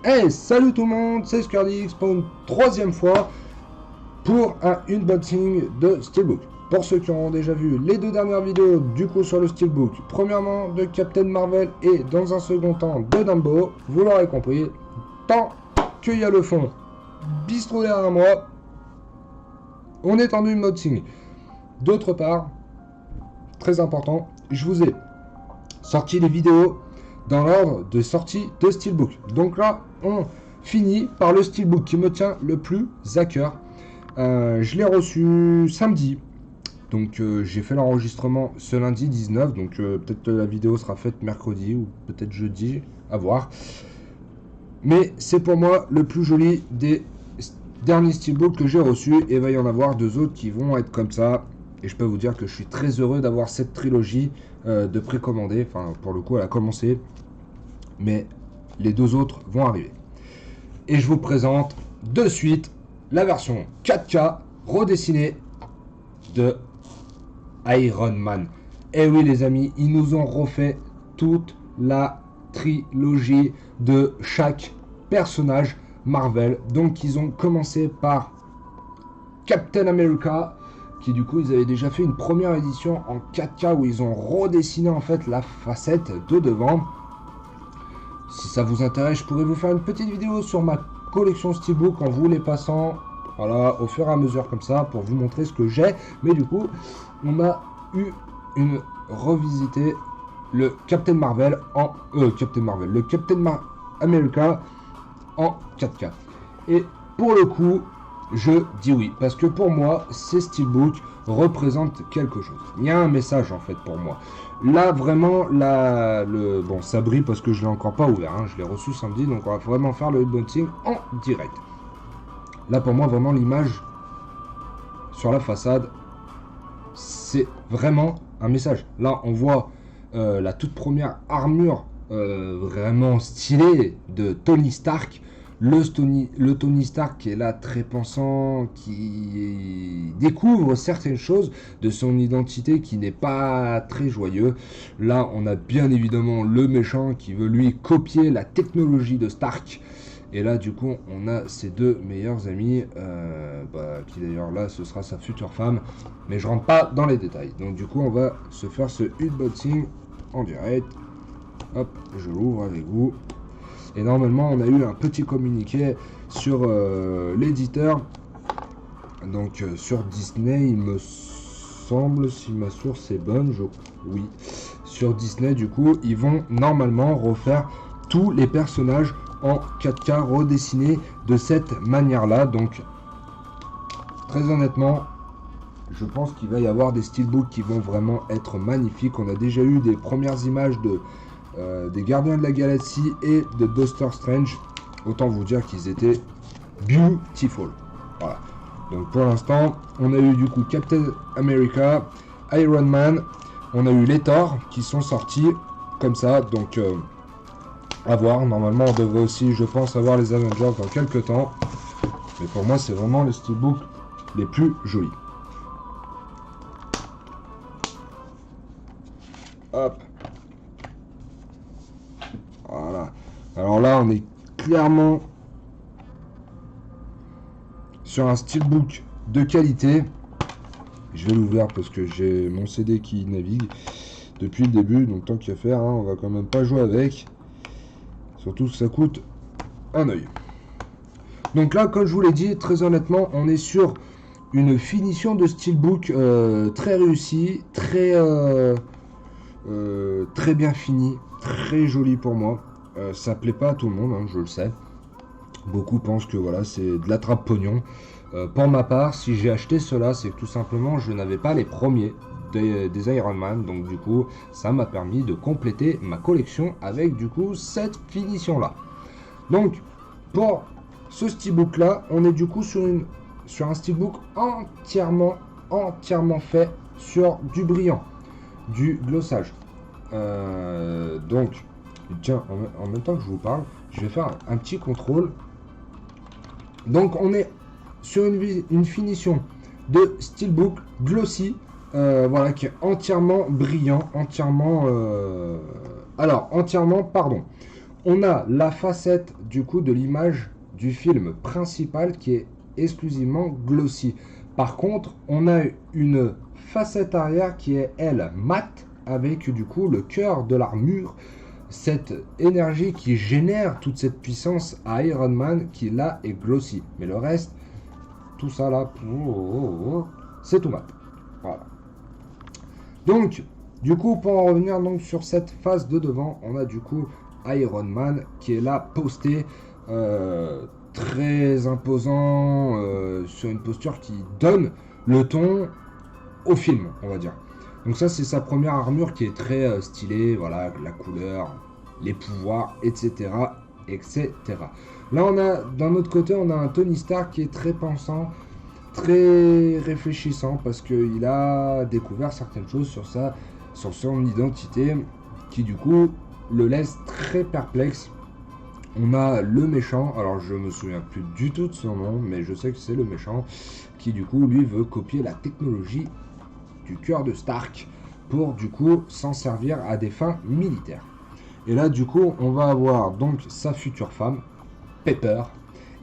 Hey, salut tout le monde, c'est Scurdix pour une troisième fois pour un unboxing de Steelbook. Pour ceux qui ont déjà vu les deux dernières vidéos du coup sur le Steelbook, premièrement de Captain Marvel et dans un second temps de Dumbo, vous l'aurez compris, tant qu'il y a le fond bistrot derrière moi, on est en unboxing. D'autre part, très important, je vous ai sorti les vidéos dans l'ordre de sortie de Steelbook. Donc là, on finit par le Steelbook qui me tient le plus à cœur. Je l'ai reçu samedi. Donc j'ai fait l'enregistrement ce lundi 19. Donc peut-être que la vidéo sera faite mercredi ou peut-être jeudi, à voir. Mais c'est pour moi le plus joli des derniers Steelbook que j'ai reçu. Et il va y en avoir deux autres qui vont être comme ça. Et je peux vous dire que je suis très heureux d'avoir cette trilogie de précommandée. Enfin, pour le coup, elle a commencé. Mais les deux autres vont arriver. Et je vous présente de suite la version 4K redessinée de Iron Man. Et oui les amis, ils nous ont refait toute la trilogie de chaque personnage Marvel. Donc ils ont commencé par Captain America, qui du coup ils avaient déjà fait une première édition en 4K où ils ont redessiné en fait la facette de devant. Si ça vous intéresse, je pourrais vous faire une petite vidéo sur ma collection Steelbook en vous les passant, voilà, au fur et à mesure comme ça, pour vous montrer ce que j'ai. Mais du coup, on a eu une revisité le Captain Marvel en le Captain America en 4K. Et pour le coup, je dis oui, parce que pour moi, ces Steelbook représentent quelque chose. Il y a un message en fait pour moi. Là vraiment, bon ça brille parce que je l'ai encore pas ouvert, hein. Je l'ai reçu samedi, donc on va vraiment faire le unboxing en direct. Là pour moi vraiment l'image sur la façade, c'est vraiment un message. Là on voit la toute première armure vraiment stylée de Tony Stark. Le Tony Stark qui est là très pensant, qui découvre certaines choses de son identité qui n'est pas très joyeux. Là on a bien évidemment le méchant qui veut lui copier la technologie de Stark. Et là du coup on a ses deux meilleurs amis, qui d'ailleurs là ce sera sa future femme. Mais je rentre pas dans les détails. Donc du coup on va se faire ce unboxing en direct. Hop, je l'ouvre avec vous. Et normalement, on a eu un petit communiqué sur l'éditeur. Donc, sur Disney, il me semble, si ma source est bonne, oui. Sur Disney, du coup, ils vont normalement refaire tous les personnages en 4K redessinés de cette manière-là. Donc, très honnêtement, je pense qu'il va y avoir des steelbooks qui vont vraiment être magnifiques. On a déjà eu des premières images des Gardiens de la Galaxie et de Doctor Strange. Autant vous dire qu'ils étaient beautiful. Voilà. Donc pour l'instant, on a eu du coup Captain America, Iron Man, on a eu les Thor qui sont sortis comme ça. Donc à voir. Normalement, on devrait aussi, je pense, avoir les Avengers dans quelques temps. Mais pour moi, c'est vraiment les steelbooks les plus jolis. Hop. Voilà. Alors là, on est clairement sur un steelbook de qualité. Je vais l'ouvrir parce que j'ai mon CD qui navigue depuis le début. Donc tant qu'il y a à faire, hein, on va quand même pas jouer avec. Surtout que ça coûte un œil. Donc là, comme je vous l'ai dit, très honnêtement, on est sur une finition de steelbook très réussie, très bien fini, très joli pour moi. Ça plaît pas à tout le monde, hein, je le sais. Beaucoup pensent que voilà, c'est de la trappe pognon. Pour ma part, si j'ai acheté cela, c'est que tout simplement je n'avais pas les premiers des Iron Man. Donc du coup, ça m'a permis de compléter ma collection avec du coup cette finition là. Donc pour ce steelbook là, on est du coup sur un steelbook entièrement fait sur du brillant, du glossage. Donc tiens, en même temps que je vous parle, je vais faire un petit contrôle. Donc on est sur une finition de steelbook glossy, voilà, qui est entièrement brillant, entièrement On a la facette du coup de l'image du film principal qui est exclusivement glossy. Par contre, on a une facette arrière qui est, elle, mate, avec du coup le cœur de l'armure, cette énergie qui génère toute cette puissance à Iron Man qui là est glossy. Mais le reste, tout ça là, c'est tout mat. Voilà. Donc, du coup, pour en revenir donc sur cette face de devant, on a du coup Iron Man qui est là posté, très imposant, sur une posture qui donne le ton au film, on va dire. Donc ça, c'est sa première armure qui est très stylée, voilà, la couleur, les pouvoirs, etc., etc. Là, on a, d'un autre côté, on a un Tony Stark qui est très pensant, très réfléchissant, parce qu'il a découvert certaines choses sur son identité, qui du coup le laisse très perplexe. On a le méchant, alors je me souviens plus du tout de son nom, mais je sais que c'est le méchant, qui du coup lui veut copier la technologie du cœur de Stark pour du coup s'en servir à des fins militaires. Et là du coup on va avoir donc sa future femme, Pepper,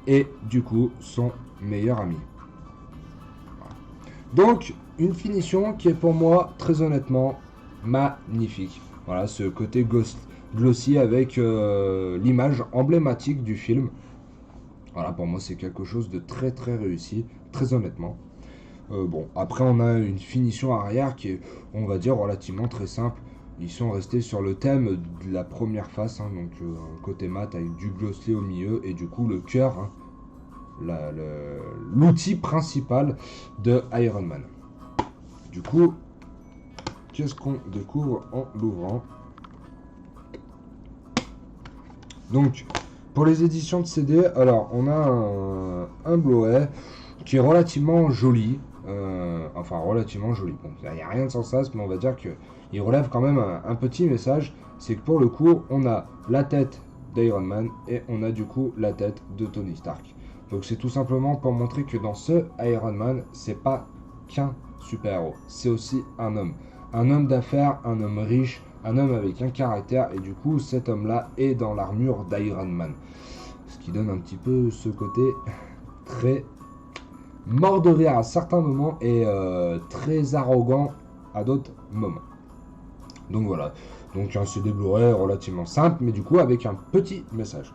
et du coup son meilleur ami. Donc une finition qui est pour moi très honnêtement magnifique. Voilà, ce côté glossy avec l'image emblématique du film. Voilà, pour moi c'est quelque chose de très très réussi, très honnêtement. Bon, après on a une finition arrière qui est, on va dire, relativement très simple. Ils sont restés sur le thème de la première face, hein, donc côté mat avec du glossy au milieu et du coup le cœur, hein, l'outil principal de Iron Man. Du coup, qu'est-ce qu'on découvre en l'ouvrant? Donc, pour les éditions de CD, alors on a un Blu-ray qui est relativement joli. Enfin, relativement joli. Bon, il n'y a rien de sensation, mais on va dire qu'il relève quand même un petit message. C'est que pour le coup, on a la tête d'Iron Man et on a du coup la tête de Tony Stark. Donc c'est tout simplement pour montrer que dans ce Iron Man, c'est pas qu'un super-héros, c'est aussi un homme. Un homme d'affaires, un homme riche, un homme avec un caractère, et du coup cet homme-là est dans l'armure d'Iron Man. Ce qui donne un petit peu ce côté très mort de rire à certains moments et très arrogant à d'autres moments. Donc voilà, donc un CD Blu-ray relativement simple, mais du coup avec un petit message.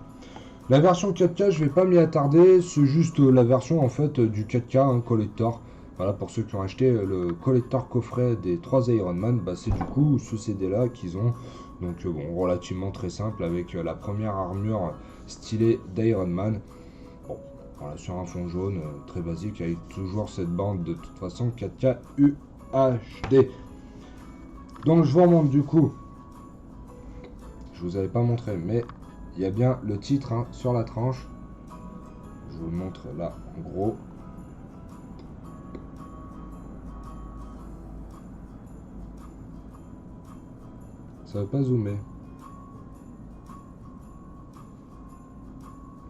La version 4K, je vais pas m'y attarder, c'est juste la version en fait du 4K, un collector. Voilà, pour ceux qui ont acheté le collector coffret des 3 Iron Man, bah, c'est du coup ce CD là qu'ils ont. Donc bon, relativement très simple avec la première armure stylée d'Iron Man. Bon, voilà, sur un fond jaune, très basique, avec toujours cette bande de toute façon 4K UHD. Donc je vous remonte du coup, je vous avais pas montré, mais il y a bien le titre, hein, sur la tranche. Je vous le montre là en gros. Ça veut pas zoomer.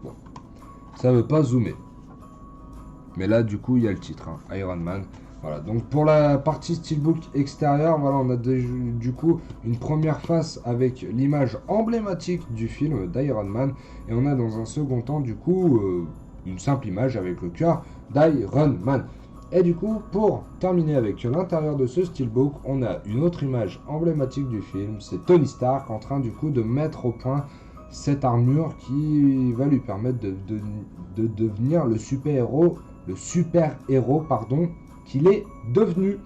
Bon, ça veut pas zoomer. Mais là du coup il y a le titre, hein, Iron Man. Voilà, donc pour la partie steelbook extérieure, voilà, on a du coup une première face avec l'image emblématique du film d'Iron Man, et on a dans un second temps du coup une simple image avec le cœur d'Iron Man. Et du coup, pour terminer avec l'intérieur de ce steelbook, on a une autre image emblématique du film, c'est Tony Stark en train du coup de mettre au point cette armure qui va lui permettre de devenir le super-héros qu'il est devenu.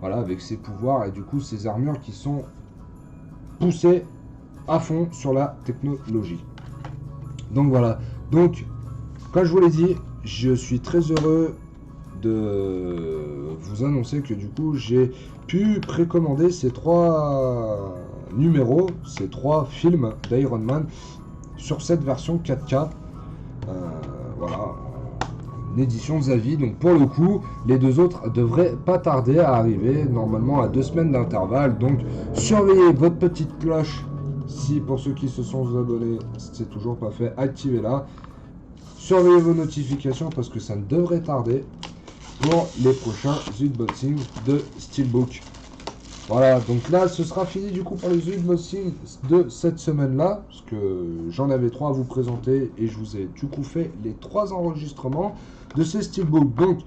Voilà, avec ses pouvoirs et du coup ses armures qui sont poussées à fond sur la technologie. Donc voilà, donc comme je vous l'ai dit, je suis très heureux de vous annoncer que du coup j'ai pu précommander ces 3 numéros, ces 3 films d'Iron Man sur cette version 4K. Voilà, édition Zavi, donc pour le coup les 2 autres devraient pas tarder à arriver, normalement à 2 semaines d'intervalle. Donc surveillez votre petite cloche, si pour ceux qui se sont abonnés c'est toujours pas fait, activez-la, surveillez vos notifications parce que ça ne devrait tarder pour les prochains unboxings de steelbook. Voilà, donc là, ce sera fini du coup pour les unboxings de cette semaine-là, parce que j'en avais 3 à vous présenter et je vous ai du coup fait les 3 enregistrements de ces steelbooks. Donc,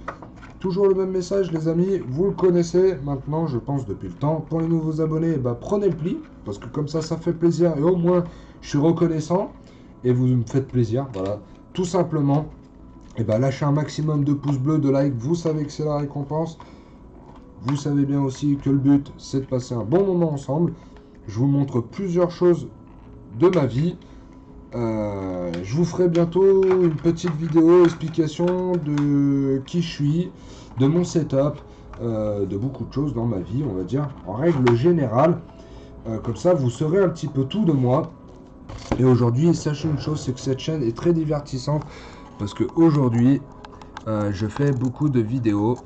toujours le même message les amis, vous le connaissez maintenant, je pense depuis le temps. Pour les nouveaux abonnés, bah, prenez le pli, parce que comme ça fait plaisir et au moins je suis reconnaissant et vous me faites plaisir, voilà, tout simplement. Et bah, lâchez un maximum de pouces bleus, de likes, vous savez que c'est la récompense. Vous savez bien aussi que le but, c'est de passer un bon moment ensemble. Je vous montre plusieurs choses de ma vie. Je vous ferai bientôt une petite vidéo explication de qui je suis, de mon setup, de beaucoup de choses dans ma vie, on va dire, en règle générale. Comme ça, vous saurez un petit peu tout de moi. Et aujourd'hui, sachez une chose, c'est que cette chaîne est très divertissante. Parce qu'aujourd'hui, je fais beaucoup de vidéos.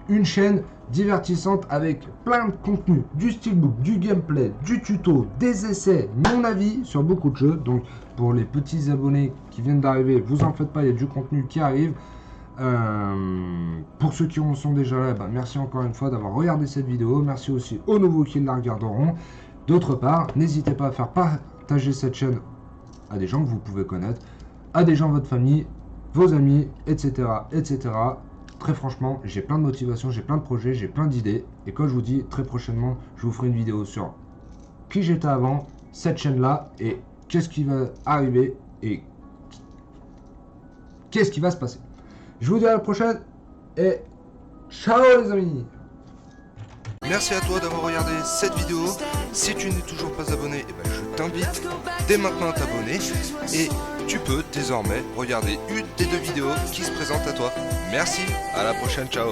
Une chaîne divertissante avec plein de contenu, du steelbook, du gameplay, du tuto, des essais, mon avis sur beaucoup de jeux. Donc pour les petits abonnés qui viennent d'arriver, vous en faites pas, il y a du contenu qui arrive. Pour ceux qui en sont déjà là, bah, merci encore une fois d'avoir regardé cette vidéo. Merci aussi aux nouveaux qui la regarderont. D'autre part, n'hésitez pas à faire partager cette chaîne à des gens que vous pouvez connaître, à des gens de votre famille, vos amis, etc. etc. Très franchement, j'ai plein de motivation, j'ai plein de projets, j'ai plein d'idées. Et comme je vous dis, très prochainement, je vous ferai une vidéo sur qui j'étais avant, cette chaîne-là, et qu'est-ce qui va arriver, et qu'est-ce qui va se passer. Je vous dis à la prochaine, et ciao les amis! Merci à toi d'avoir regardé cette vidéo. Si tu n'es toujours pas abonné, eh ben, je t'invite dès maintenant à t'abonner. Et tu peux désormais regarder une des 2 vidéos qui se présentent à toi. Merci, à la prochaine, ciao.